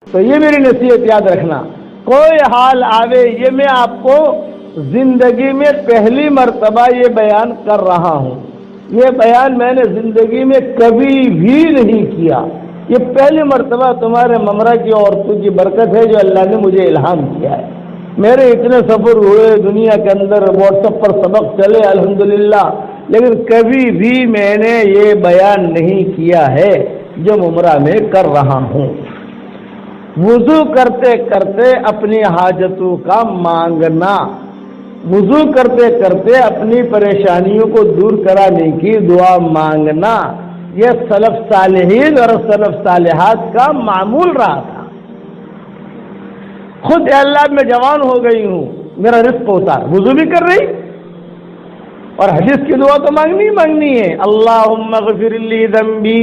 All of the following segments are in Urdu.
تو یہ میری نصیحت یاد رکھنا، کوئی حال آوے، یہ میں آپ کو زندگی میں پہلی مرتبہ یہ بیان کر رہا ہوں، یہ بیان میں نے زندگی میں کبھی بھی نہیں کیا، یہ پہلی مرتبہ تمہارے ممرہ کی عورتوں کی برکت ہے جو اللہ نے مجھے الہام کیا ہے۔ میرے اتنے سفر ہوئے دنیا کے اندر، واٹس ایپ پر سبق چلے الحمدللہ، لیکن کبھی بھی میں نے یہ بیان نہیں کیا ہے جو عمرہ میں کر رہا ہوں۔ وضو کرتے کرتے اپنی حاجتوں کا مانگنا، وضو کرتے کرتے اپنی پریشانیوں کو دور کرانے کی دعا مانگنا، یہ سلف صالحین اور سلف صالحات کا معمول رہا تھا۔ خود اے اللہ میں جوان ہو گئی ہوں، میرا رزق ہوتا، وضو بھی کر رہی اور حدیث کی دعا تو مانگنی ہے، اللہم اغفر لی ذنبی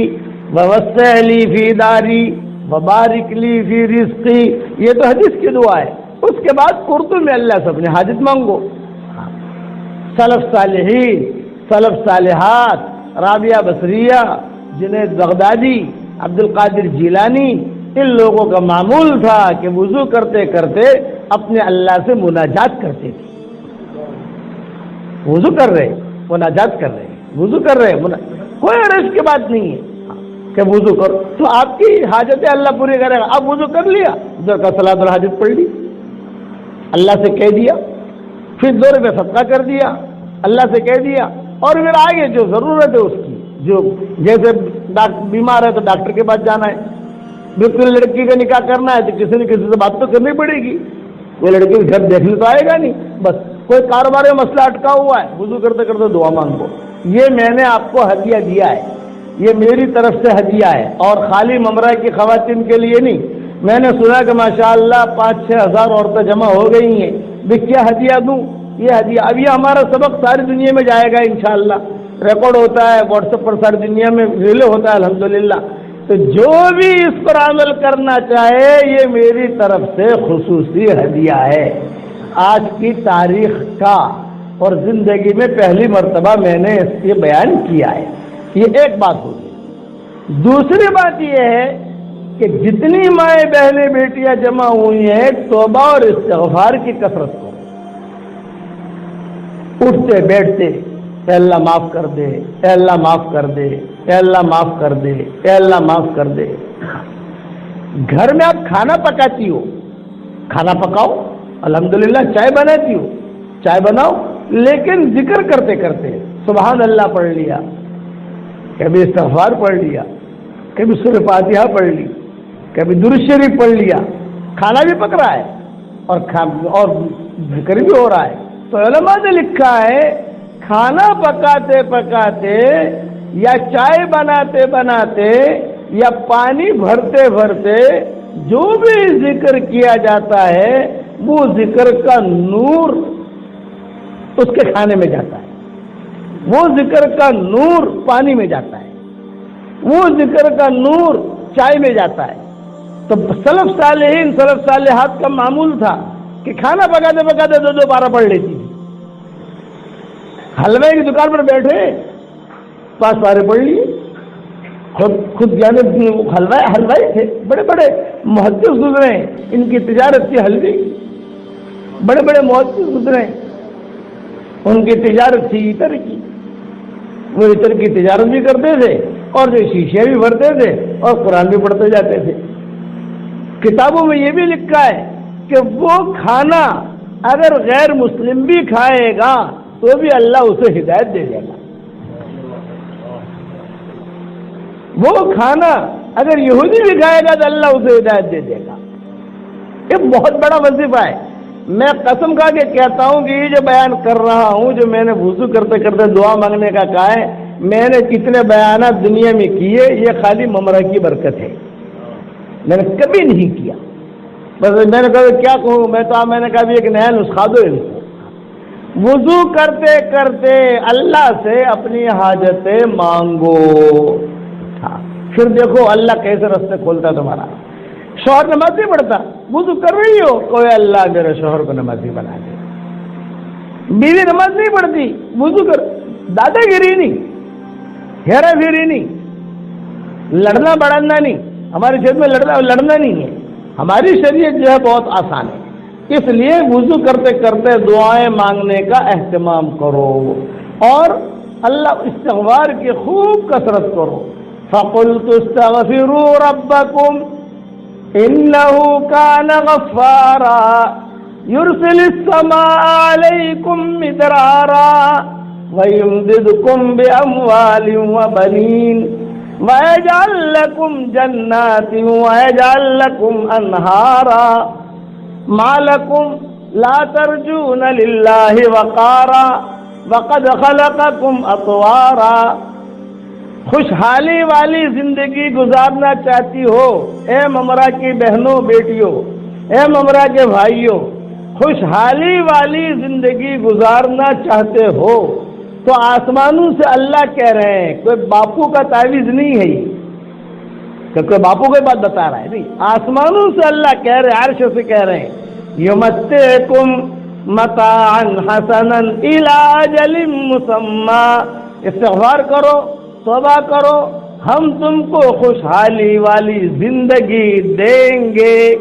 ووسع لی فی داری وبارک لی فی رزقی، یہ تو حدیث کی دعا ہے۔ اس کے بعد اردو میں اللہ سے اپنی حاجت مانگو۔ سلف صالحین، سلف صالحات، رابعہ بصریہ، جنید بغدادی، عبد القادر جیلانی، ان لوگوں کا معمول تھا کہ وضو کرتے کرتے اپنے اللہ سے مناجات کرتے تھے۔ وضو کر رہے مناجات کر رہے، وضو کر رہے کوئی عرض کی بات نہیں ہے کہ وضو کرو تو آپ کی حاجتیں اللہ پوری کرے گا۔ اب وضو کر لیا، ادھر کا صلاۃ الحاجت پڑھ لی، اللہ سے کہہ دیا، پھر 2 روپے صدقہ کر دیا، اللہ سے کہہ دیا، اور پھر آگے جو ضرورت ہے اس کی، جو جیسے بیمار ہے تو ڈاکٹر کے پاس جانا ہے، بالکل لڑکی کا نکاح کرنا ہے تو کسی نہ کسی سے بات تو کرنی پڑے گی، کوئی لڑکی کے گھر دیکھنے تو آئے گا نہیں، بس کوئی کاروبار میں مسئلہ اٹکا ہوا ہے، وضو کرتے کرتے دعا مانگو۔ یہ میں نے آپ کو ہدیہ دیا ہے، یہ میری طرف سے ہدیہ ہے، اور خالی ممرہ کی خواتین کے لیے نہیں۔ میں نے سنا کہ ماشاءاللہ 5-6 ہزار عورتیں جمع ہو گئی ہیں، بھی کیا ہدیہ دوں؟ یہ ہدیہ، اب یہ ہمارا سبق ساری دنیا میں جائے گا انشاءاللہ، ریکارڈ ہوتا ہے واٹس ایپ پر، ساری دنیا میں ریلے ہوتا ہے الحمدللہ۔ تو جو بھی اس پر عمل کرنا چاہے، یہ میری طرف سے خصوصی ہدیہ ہے آج کی تاریخ کا، اور زندگی میں پہلی مرتبہ میں نے اس کی بیان کیا ہے۔ یہ ایک بات ہوگی۔ دوسری بات یہ ہے کہ جتنی مائیں بہنیں بیٹیاں جمع ہوئی ہیں، توبہ اور استغفار کی کثرت کرو، اٹھتے بیٹھتے اے اللہ معاف کر دے، اے اللہ معاف کر دے، اے اللہ معاف کر دے، اے اللہ معاف کر دے۔ گھر میں آپ کھانا پکاتی ہو، کھانا پکاؤ، الحمدللہ چائے بناتی ہو، چائے بناؤ، لیکن ذکر کرتے کرتے سبحان اللہ پڑھ لیا، کبھی استغفار پڑھ لیا، کبھی سورہ فاتحہ پڑھ لی، کبھی درود شریف پڑھ لیا، کھانا بھی پک رہا ہے اور ذکر بھی ہو رہا ہے۔ تو علماء نے لکھا ہے کھانا پکاتے پکاتے یا چائے بناتے بناتے یا پانی بھرتے بھرتے جو بھی ذکر کیا جاتا ہے، وہ ذکر کا نور اس کے کھانے میں جاتا ہے، وہ ذکر کا نور پانی میں جاتا ہے، وہ ذکر کا نور چائے میں جاتا ہے۔ تو سلف صالحین، سلف صالحات کا معمول تھا کہ کھانا پکاتے پکاتے 2 پارہ پڑھ لیتی تھی، حلوے کی دکان پر بیٹھے 5 پارے پڑھ لیے، خود جانے حلوائی تھے، بڑے بڑے محدث گزرے، ان کی تجارت تھی حلوے، بڑے بڑے محدث گزرے، ان کی تجارت تھی عطر کی، وہ عطر کی تجارت بھی کرتے تھے اور جو شیشے بھی بھرتے تھے اور قرآن بھی پڑھتے جاتے تھے۔ کتابوں میں یہ بھی لکھا ہے کہ وہ کھانا اگر غیر مسلم بھی کھائے گا تو بھی اللہ اسے ہدایت دے دے گا، وہ کھانا اگر یہودی بھی کھائے گا تو اللہ اسے ہدایت دے دے گا۔ یہ بہت بڑا وظیفہ ہے۔ میں قسم کھا کے کہتا ہوں کہ یہ جو بیان کر رہا ہوں، جو میں نے وضو کرتے کرتے دعا مانگنے کا کہا ہے، میں نے کتنے بیانات دنیا میں کیے، یہ خالی ممرہ کی برکت ہے، میں نے کبھی نہیں کیا۔ بس میں نے کہا کیا کہوں، میں نے کہا بھی ایک نیا نسخہ دو ان کو۔ وضو کرتے کرتے اللہ سے اپنی حاجتیں مانگو، پھر دیکھو اللہ کیسے راستے کھولتا تمہارا۔ شوہر نماز نہیں پڑھتا، وضو کر رہی ہو، کوئی اللہ میرے شوہر کو نمازی بنا دے۔ بیوی نماز نہیں پڑھتی، وضو کر، دادا گیری نہیں، ہیرا پھیری نہیں، لڑنا بڑھنا نہیں، ہمارے چھیت میں لڑنا نہیں ہے، ہماری شریعت جو ہے بہت آسان ہے، اس لیے وضو کرتے کرتے دعائیں مانگنے کا اہتمام کرو اور اللہ استغفار کی خوب کثرت کرو۔ فَقُلْتُ اسْتَغْفِرُوا رَبَّكُمْ إِنَّهُ كَانَ غَفَّارًا يُرْسِلِ السَّمَاءَ عَلَيْكُمْ مِدْرَارًا وَيُمْدِدْكُمْ بِأَمْوَالٍ وَبَنِينَ وَيَجْعَلْ لَكُمْ جَنَّاتٍ وَيَجْعَلْ لَكُمْ أَنْهَارًا مَا لَكُمْ لَا تَرْجُونَ لِلَّهِ وَقَارًا وَقَدْ خَلَقَكُمْ أَطْوَارًا۔ خوشحالی والی زندگی گزارنا چاہتی ہو اے ممرہ کی بہنوں بیٹیوں، اے ممرہ کے بھائیوں، خوشحالی والی زندگی گزارنا چاہتے ہو تو آسمانوں سے اللہ کہہ رہے ہیں، کوئی باپو کا تعویذ نہیں ہے یہ کہ کوئی باپو کی بات بتا رہا ہے، نہیں، آسمانوں سے اللہ کہہ رہے ہیں، عرش سے کہہ رہے ہیں یمتعکم متاعا حسنا الی اجل مسمی، استغفار کرو، توبہ کرو، ہم تم کو خوشحالی والی زندگی دیں گے۔